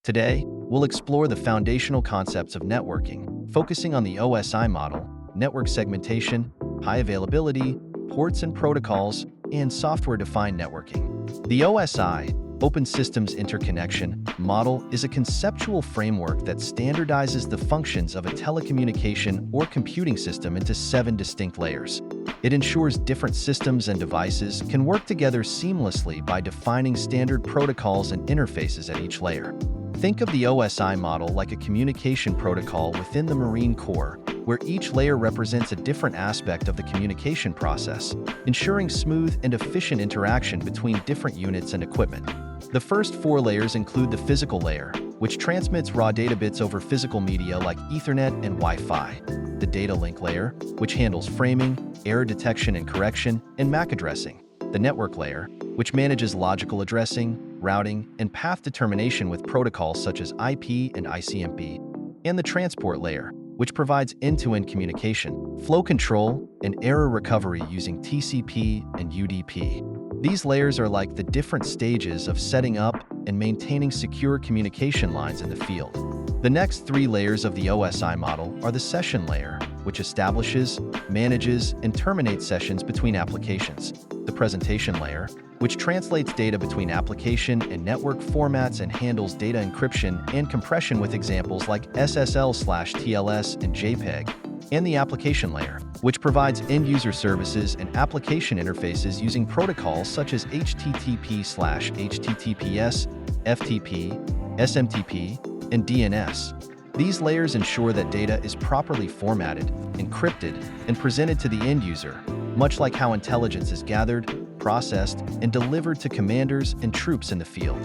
Today, we'll explore the foundational concepts of networking, focusing on the OSI model, network segmentation, high availability, ports and protocols, and software-defined networking. The OSI, Open Systems Interconnection, model is a conceptual framework that standardizes the functions of a telecommunication or computing system into 7 distinct layers. It ensures different systems and devices can work together seamlessly by defining standard protocols and interfaces at each layer. Think of the OSI model like a communication protocol within the Marine Corps, where each layer represents a different aspect of the communication process, ensuring smooth and efficient interaction between different units and equipment. The first 4 layers include the physical layer, which transmits raw data bits over physical media like Ethernet and Wi-Fi. The data link layer, which handles framing, error detection and correction, and MAC addressing. The network layer, which manages logical addressing, routing, and path determination with protocols such as IP and ICMP. And the transport layer, which provides end-to-end communication, flow control, and error recovery using TCP and UDP. These layers are like the different stages of setting up and maintaining secure communication lines in the field. The next 3 layers of the OSI model are the session layer, which establishes, manages, and terminates sessions between applications. The presentation layer, which translates data between application and network formats and handles data encryption and compression with examples like SSL/TLS and JPEG. And the application layer, which provides end-user services and application interfaces using protocols such as HTTP/HTTPS, FTP, SMTP, and DNS. These layers ensure that data is properly formatted, encrypted, and presented to the end user, much like how intelligence is gathered, processed, and delivered to commanders and troops in the field.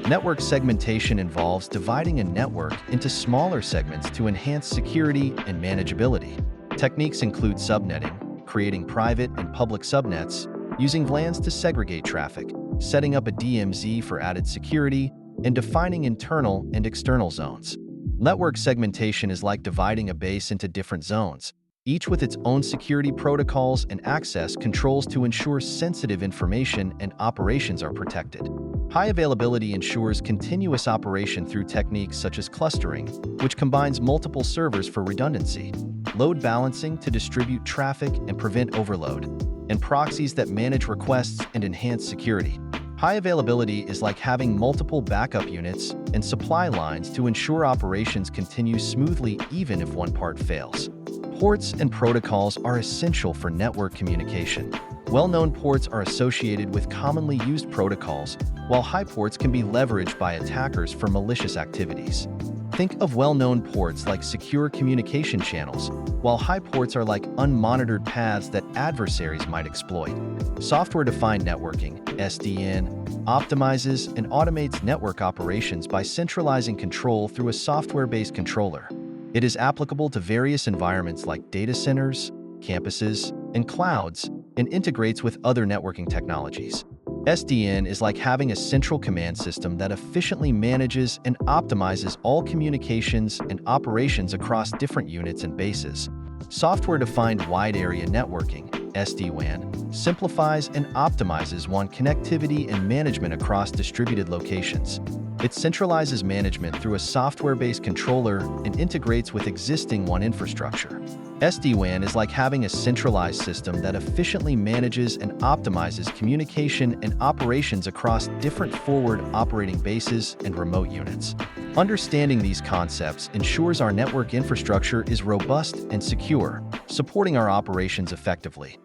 Network segmentation involves dividing a network into smaller segments to enhance security and manageability. Techniques include subnetting, creating private and public subnets, using VLANs to segregate traffic, setting up a DMZ for added security, and defining internal and external zones. Network segmentation is like dividing a base into different zones, each with its own security protocols and access controls to ensure sensitive information and operations are protected. High availability ensures continuous operation through techniques such as clustering, which combines multiple servers for redundancy, load balancing to distribute traffic and prevent overload, and proxies that manage requests and enhance security. High availability is like having multiple backup units and supply lines to ensure operations continue smoothly even if one part fails. Ports and protocols are essential for network communication. Well-known ports are associated with commonly used protocols, while high ports can be leveraged by attackers for malicious activities. Think of well-known ports like secure communication channels, while high ports are like unmonitored paths that adversaries might exploit. Software-defined networking, SDN, optimizes and automates network operations by centralizing control through a software-based controller. It is applicable to various environments like data centers, campuses, and clouds, and integrates with other networking technologies. SDN is like having a central command system that efficiently manages and optimizes all communications and operations across different units and bases. Software-defined wide area networking, SD-WAN, simplifies and optimizes WAN connectivity and management across distributed locations. It centralizes management through a software-based controller and integrates with existing WAN infrastructure. SD-WAN is like having a centralized system that efficiently manages and optimizes communication and operations across different forward operating bases and remote units. Understanding these concepts ensures our network infrastructure is robust and secure, supporting our operations effectively.